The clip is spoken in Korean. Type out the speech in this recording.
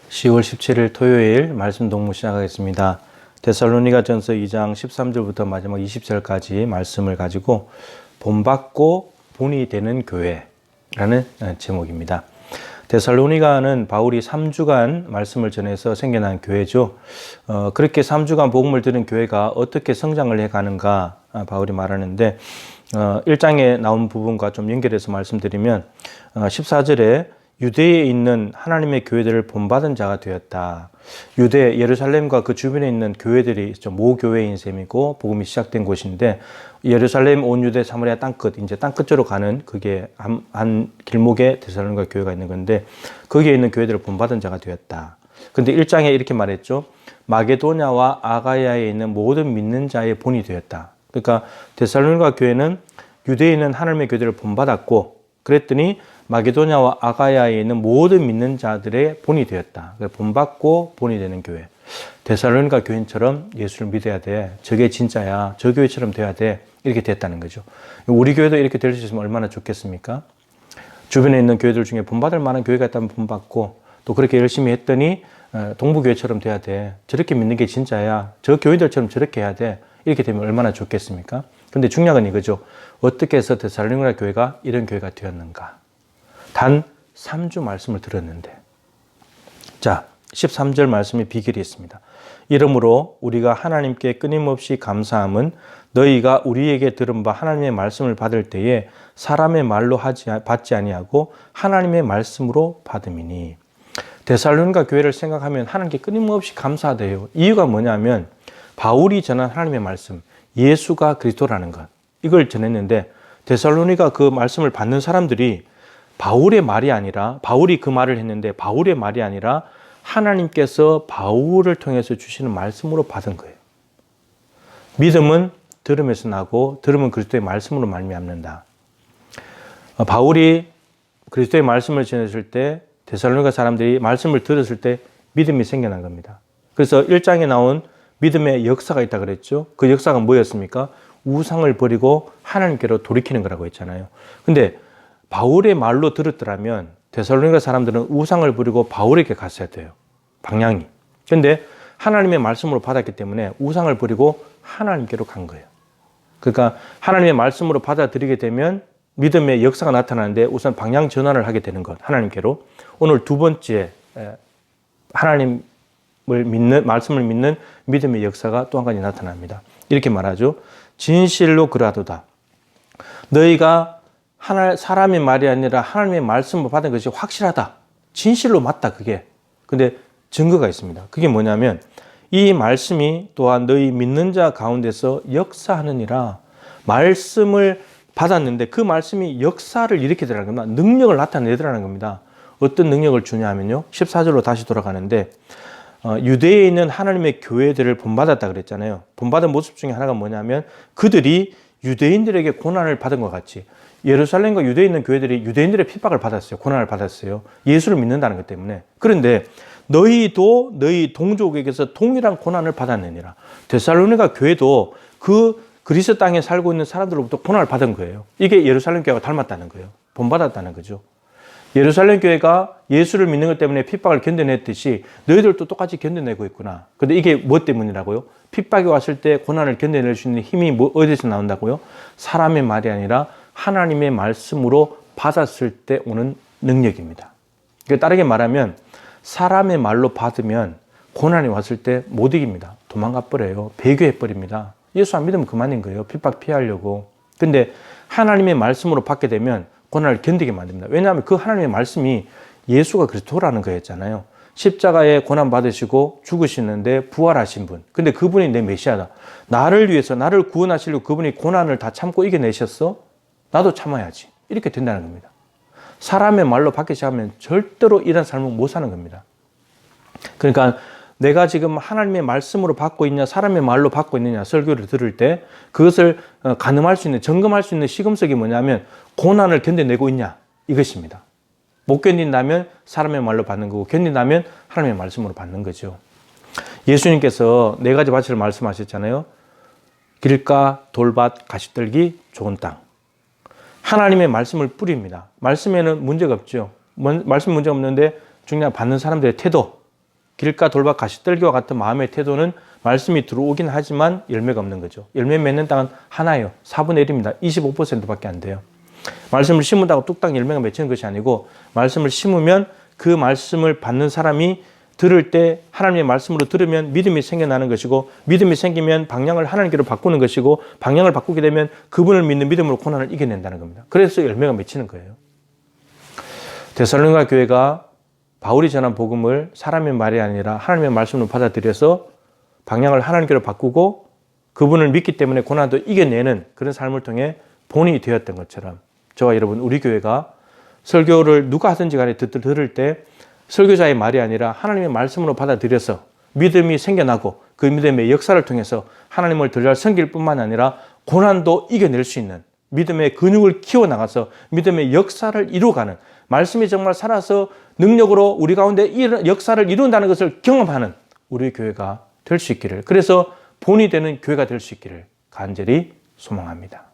10월 17일 토요일 말씀 동무 시작하겠습니다. 데살로니가전서 2장 13절부터 마지막 20절까지 말씀을 가지고 본받고 본이 되는 교회라는 제목입니다. 데살로니가는 바울이 3주간 말씀을 전해서 생겨난 교회죠. 그렇게 3주간 복음을 들은 교회가 어떻게 성장을 해가는가 바울이 말하는데 1장에 나온 부분과 좀 연결해서 말씀드리면 14절에 유대에 있는 하나님의 교회들을 본받은 자가 되었다. 유대 예루살렘과 그 주변에 있는 교회들이 모교회인 셈이고 복음이 시작된 곳인데 예루살렘 온 유대 사마리아 땅끝 이제 땅끝으로 가는 그게 한 길목에 데살로니가 교회가 있는 건데 거기에 있는 교회들을 본받은 자가 되었다. 근데 1장에 이렇게 말했죠. 마게도냐와 아가야에 있는 모든 믿는 자의 본이 되었다. 그러니까 데살로니가 교회는 유대에 있는 하나님의 교회들을 본받았고 그랬더니 마게도냐와 아가야에 있는 모든 믿는 자들의 본이 되었다. 본받고 본이 되는 교회. 데살로니가 교인처럼 예수를 믿어야 돼. 저게 진짜야. 저 교회처럼 돼야 돼. 이렇게 됐다는 거죠. 우리 교회도 이렇게 될 수 있으면 얼마나 좋겠습니까? 주변에 있는 교회들 중에 본받을 만한 교회가 있다면 본받고 또 그렇게 열심히 했더니 동부교회처럼 돼야 돼. 저렇게 믿는 게 진짜야. 저 교회들처럼 저렇게 해야 돼. 이렇게 되면 얼마나 좋겠습니까? 근데 중요한 건 이거죠. 어떻게 해서 데살로니가 교회가 이런 교회가 되었는가? 단 3주 말씀을 들었는데 자 13절 말씀에 비결이 있습니다. 이러므로 우리가 하나님께 끊임없이 감사함은 너희가 우리에게 들은 바 하나님의 말씀을 받을 때에 사람의 말로 받지 아니하고 하나님의 말씀으로 받음이니. 데살로니가 교회를 생각하면 하나님께 끊임없이 감사하대요. 이유가 뭐냐면 바울이 전한 하나님의 말씀 예수가 그리스도라는 것 이걸 전했는데 데살로니가 그 말씀을 받는 사람들이 바울의 말이 아니라 바울이 그 말을 했는데 바울의 말이 아니라 하나님께서 바울을 통해서 주시는 말씀으로 받은 거예요. 믿음은 들음에서 나고 들음은 그리스도의 말씀으로 말미암는다. 바울이 그리스도의 말씀을 전했을 때 데살로니가 사람들이 말씀을 들었을 때 믿음이 생겨난 겁니다. 그래서 1장에 나온 믿음의 역사가 있다 그랬죠. 그 역사가 뭐였습니까? 우상을 버리고 하나님께로 돌이키는 거라고 했잖아요. 근데 바울의 말로 들었더라면 데살로니가 사람들은 우상을 버리고 바울에게 갔어야 돼요. 방향이. 그런데 하나님의 말씀으로 받았기 때문에 우상을 버리고 하나님께로 간 거예요. 그러니까 하나님의 말씀으로 받아들이게 되면 믿음의 역사가 나타나는데 우선 방향 전환을 하게 되는 것, 하나님께로. 오늘 두 번째 하나님을 믿는, 말씀을 믿는 믿음의 역사가 또 한 가지 나타납니다. 이렇게 말하죠. 진실로 그라도다. 너희가 사람의 말이 아니라 하나님의 말씀을 받은 것이 확실하다. 진실로 맞다, 그게. 근데 증거가 있습니다. 그게 뭐냐면 이 말씀이 또한 너희 믿는 자 가운데서 역사하느니라. 말씀을 받았는데 그 말씀이 역사를 일으키더라는 겁니다. 능력을 나타내더라는 겁니다. 어떤 능력을 주냐 하면요. 14절로 다시 돌아가는데 유대에 있는 하나님의 교회들을 본받았다 그랬잖아요. 본받은 모습 중에 하나가 뭐냐면 그들이 유대인들에게 고난을 받은 것 같이 예루살렘과 유대에 있는 교회들이 유대인들의 핍박을 받았어요. 고난을 받았어요. 예수를 믿는다는 것 때문에. 그런데 너희도 너희 동족에게서 동일한 고난을 받았느니라. 데살로니가 교회도 그 그리스 땅에 살고 있는 사람들로부터 고난을 받은 거예요. 이게 예루살렘 교회가 닮았다는 거예요. 본받았다는 거죠. 예루살렘 교회가 예수를 믿는 것 때문에 핍박을 견뎌냈듯이 너희들도 똑같이 견뎌내고 있구나. 근데 이게 뭐 때문이라고요? 핍박이 왔을 때 고난을 견뎌낼 수 있는 힘이 어디서 나온다고요? 사람의 말이 아니라 하나님의 말씀으로 받았을 때 오는 능력입니다. 그러니까 다르게 말하면 사람의 말로 받으면 고난이 왔을 때 못 이깁니다. 도망가 버려요. 배교해 버립니다. 예수 안 믿으면 그만인 거예요. 핍박 피하려고. 근데 하나님의 말씀으로 받게 되면 고난을 견디게 만듭니다. 왜냐하면 그 하나님의 말씀이 예수가 그리스도라는 거였잖아요. 십자가에 고난 받으시고 죽으시는데 부활하신 분. 근데 그분이 내 메시아다. 나를 위해서 나를 구원하시려고 그분이 고난을 다 참고 이겨내셨어? 나도 참아야지. 이렇게 된다는 겁니다. 사람의 말로 받기 시작하면 절대로 이런 삶을 못 사는 겁니다. 그러니까 내가 지금 하나님의 말씀으로 받고 있냐 사람의 말로 받고 있느냐 설교를 들을 때 그것을 가늠할 수 있는 점검할 수 있는 시금석이 뭐냐면 고난을 견뎌내고 있냐 이것입니다. 못 견딘다면 사람의 말로 받는 거고 견딘다면 하나님의 말씀으로 받는 거죠. 예수님께서 4가지 밭을 말씀하셨잖아요. 길가, 돌밭, 가시떨기, 좋은 땅. 하나님의 말씀을 뿌립니다. 말씀에는 문제가 없죠. 말씀 문제 없는데 중요한 받는 사람들의 태도, 길가 돌박 가시떨기와 같은 마음의 태도는 말씀이 들어오긴 하지만 열매가 없는 거죠. 열매 맺는 땅은 하나예요. 4분의 1입니다. 25%밖에 안 돼요. 말씀을 심은다고 뚝딱 열매가 맺히는 것이 아니고 말씀을 심으면 그 말씀을 받는 사람이 들을 때 하나님의 말씀으로 들으면 믿음이 생겨나는 것이고 믿음이 생기면 방향을 하나님께로 바꾸는 것이고 방향을 바꾸게 되면 그분을 믿는 믿음으로 고난을 이겨낸다는 겁니다. 그래서 열매가 맺히는 거예요. 데살로니가 교회가 바울이 전한 복음을 사람의 말이 아니라 하나님의 말씀으로 받아들여서 방향을 하나님께로 바꾸고 그분을 믿기 때문에 고난도 이겨내는 그런 삶을 통해 본이 되었던 것처럼 저와 여러분 우리 교회가 설교를 누가 하든지 간에 들을 때 설교자의 말이 아니라 하나님의 말씀으로 받아들여서 믿음이 생겨나고 그 믿음의 역사를 통해서 하나님을 더 잘 섬길 뿐만 아니라 고난도 이겨낼 수 있는 믿음의 근육을 키워나가서 믿음의 역사를 이루어가는 말씀이 정말 살아서 능력으로 우리 가운데 이런 역사를 이룬다는 것을 경험하는 우리 교회가 될 수 있기를 그래서 본이 되는 교회가 될 수 있기를 간절히 소망합니다.